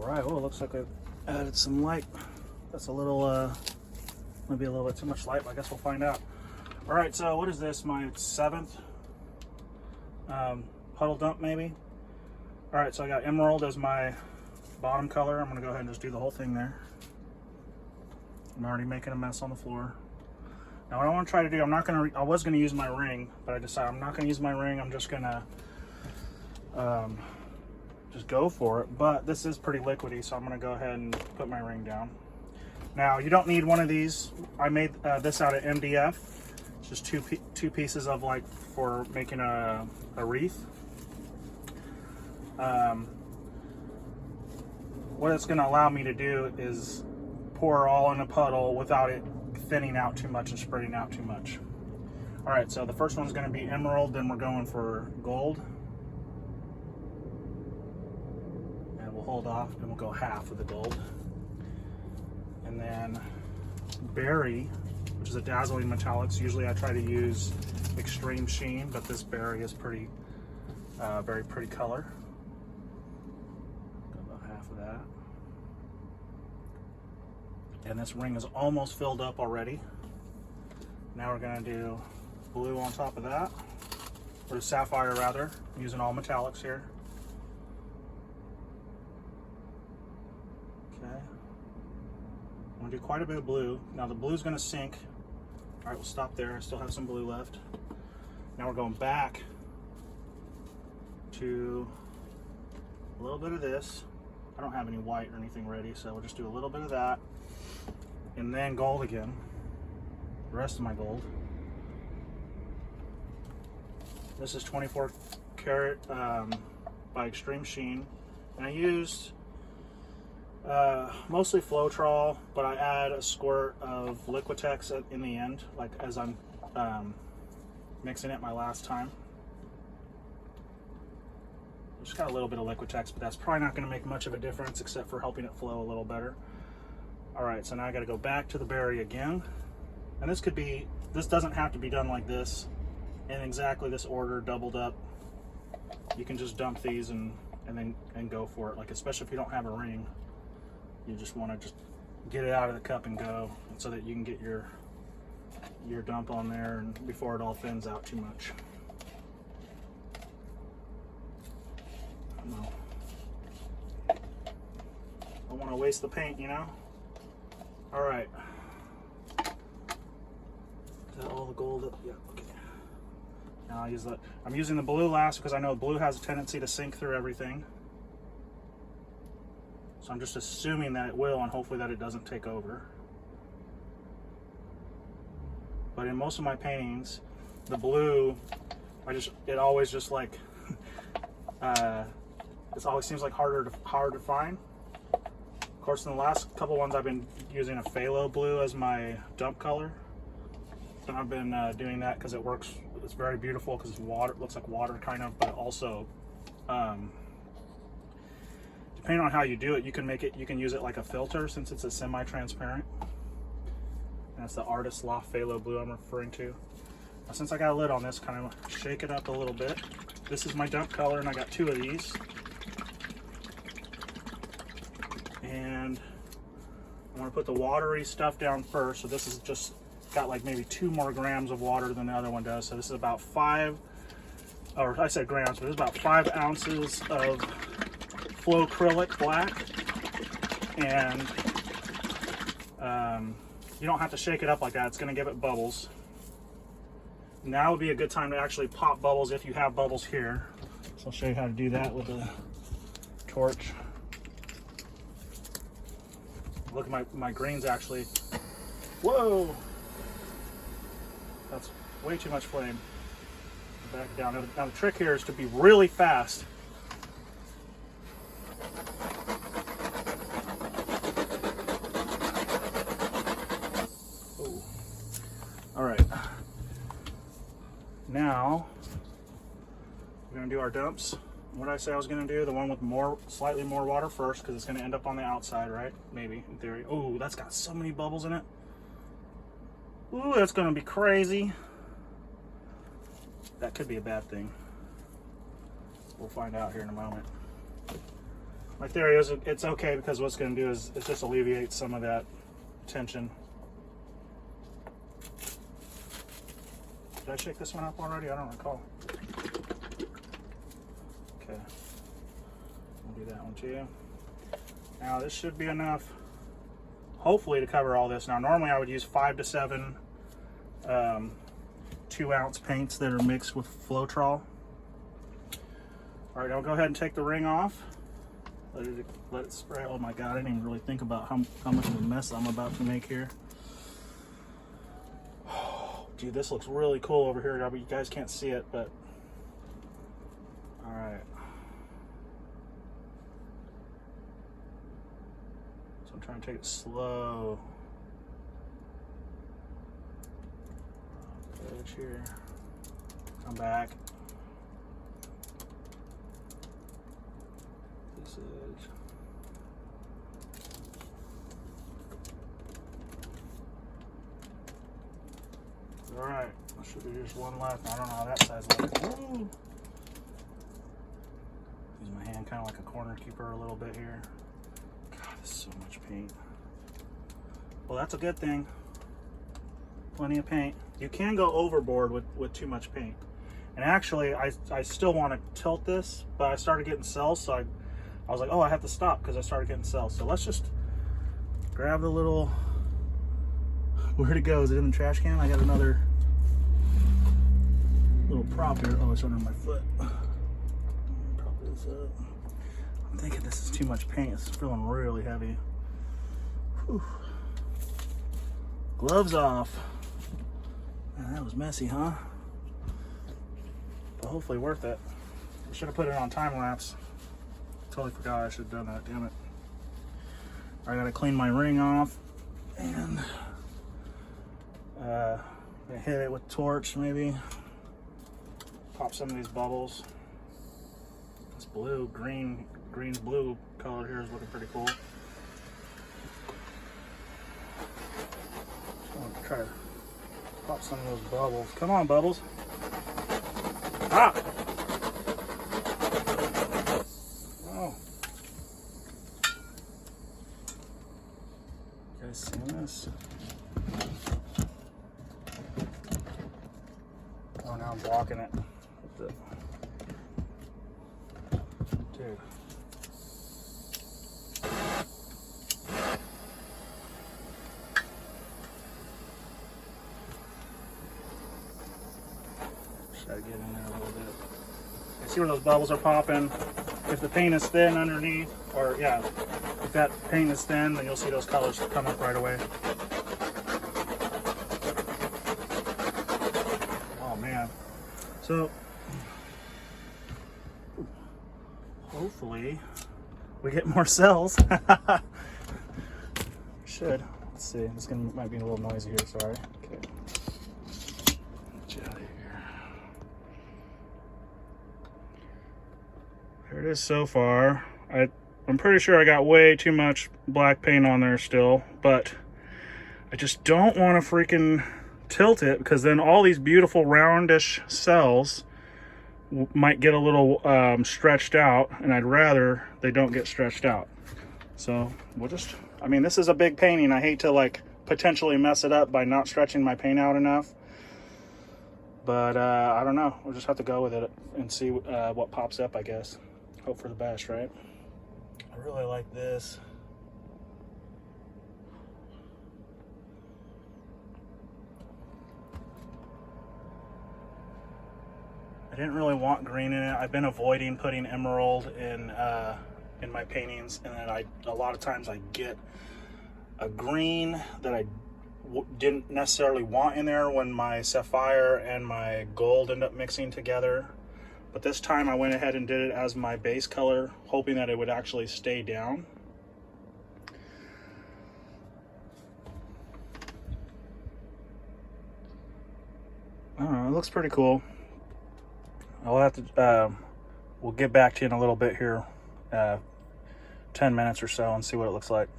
right, well, it looks like I've added some light. That's a little, maybe a little bit too much light, but I guess we'll find out. All right, so what is this, my 7th puddle dump maybe? All right, so I got emerald as my bottom color. I'm gonna go ahead and just do the whole thing there. I'm already making a mess on the floor. Now what I want to try to do, I was gonna use my ring, but I decided I'm not gonna use my ring. I'm just gonna just go for it. But this is pretty liquidy, so I'm gonna go ahead and put my ring down. Now you don't need one of these. I made this out of MDF. It's just two pieces of like for making a wreath. What it's going to allow me to do is pour all in a puddle without it thinning out too much and spreading out too much. All right, so the first one's going to be emerald, then we're going for gold. And we'll hold off and we'll go half of the gold. And then berry, which is a dazzling metallics. Usually I try to use extreme sheen, but this berry is pretty, very pretty color. That. And this ring is almost filled up already. Now we're going to do blue on top of that, or sapphire rather. I'm using all metallics here. Okay. I'm going to do quite a bit of blue. Now the blue is going to sink. All right, we'll stop there. I still have some blue left. Now we're going back to a little bit of this. I don't have any white or anything ready, so we'll just do a little bit of that. And then gold again. The rest of my gold. This is 24 karat by Extreme Sheen. And I used mostly Floetrol, but I add a squirt of Liquitex in the end, like as I'm mixing it my last time. Just got a little bit of Liquitex, but that's probably not going to make much of a difference except for helping it flow a little better. All right, so now I got to go back to the berry again. And this doesn't have to be done like this in exactly this order, doubled up. You can just dump these and go for it. Like, especially if you don't have a ring, you just want to just get it out of the cup and go, so that you can get your dump on there and before it all thins out too much. No. I don't want to waste the paint, you know? All right. Is that all the gold up? Yeah, okay. Now I'm using the blue last because I know blue has a tendency to sink through everything. So I'm just assuming that it will, and hopefully that it doesn't take over. But in most of my paintings, the blue, it always just like, it always seems like hard to find. Of course, in the last couple ones, I've been using a phthalo blue as my dump color. And I've been doing that because it works. It's very beautiful because it's water. It looks like water kind of, but also, depending on how you do it, you can use it like a filter since it's a semi-transparent. And that's the Artist Loft Phthalo blue I'm referring to. Now, since I got a lid on this, kind of shake it up a little bit. This is my dump color, and I got 2 of these. And I'm going to put the watery stuff down first. So this is just got like maybe 2 more grams of water than the other one does. So this is about 5, or I said grams, but it's about 5 ounces of Floacrylic black. And you don't have to shake it up like that. It's going to give it bubbles. Now would be a good time to actually pop bubbles if you have bubbles here. So I'll show you how to do that with a torch. Look at my greens actually. Whoa! That's way too much flame. Back down. Now the trick here is to be really fast. Ooh. All right. Now we're gonna do our dumps. What did I say I was gonna do? The one with slightly more water first, because it's gonna end up on the outside, right? Maybe, in theory. Oh, that's got so many bubbles in it. Ooh, that's gonna be crazy. That could be a bad thing. We'll find out here in a moment. my theory is it's okay because what's going to do is it just alleviates some of that tension. Did I shake this one up already? I don't recall. Okay. I'll do that one too. Now this should be enough, hopefully, to cover all this. Now normally I would use 5 to 7 2-ounce paints that are mixed with Floetrol. All right, I'll go ahead and take the ring off. Let it spray. Oh my God, I didn't even really think about how much of a mess I'm about to make here. Oh, dude, this looks really cool over here. You guys can't see it, but all right. So I'm trying to take it slow. Edge here. Come back. This edge. All right. There should be just one left. I don't know how that size looks. Use my hand kind of like a corner keeper a little bit here. God, there's so much paint. Well, that's a good thing. Plenty of paint. You can go overboard with too much paint. And actually, I still want to tilt this, but I started getting cells, so I was like, oh, I have to stop because I started getting cells. So let's just grab the little, where'd it go? Is it in the trash can? I got another little prop here. Oh, it's under my foot. Prop this up. I'm thinking this is too much paint. It's feeling really heavy. Whew. Gloves off. Man, that was messy, huh? But hopefully worth it. I should have put it on time lapse. Totally forgot I should have done that, damn it. I gotta clean my ring off and hit it with torch maybe. Pop some of these bubbles. This blue, green's blue color here is looking pretty cool. I'll try to pop some of those bubbles. Come on, bubbles. Ah! Oh. You guys seeing this? Oh, now I'm blocking it. Dude. Try to get in there a little bit. I see where those bubbles are popping. If the paint is thin underneath, or yeah, if that paint is thin, then you'll see those colors come up right away. Oh man. So hopefully we get more cells. Should. Let's see. This might be a little noisy here, sorry. Okay. Get you out of here. There it is so far. I'm pretty sure I got way too much black paint on there still, but I just don't want to freaking tilt it because then all these beautiful roundish cells might get a little stretched out, and I'd rather they don't get stretched out. So we'll just, I mean, this is a big painting. I hate to like potentially mess it up by not stretching my paint out enough. But I don't know. We'll just have to go with it and see what pops up, I guess. Hope for the best, right? I really like this. I didn't really want green in it. I've been avoiding putting emerald in my paintings, and then a lot of times I get a green that I didn't necessarily want in there when my sapphire and my gold end up mixing together. But this time I went ahead and did it as my base color, hoping that it would actually stay down. I don't know, it looks pretty cool. I'll have to, we'll get back to you in a little bit here, 10 minutes or so, and see what it looks like.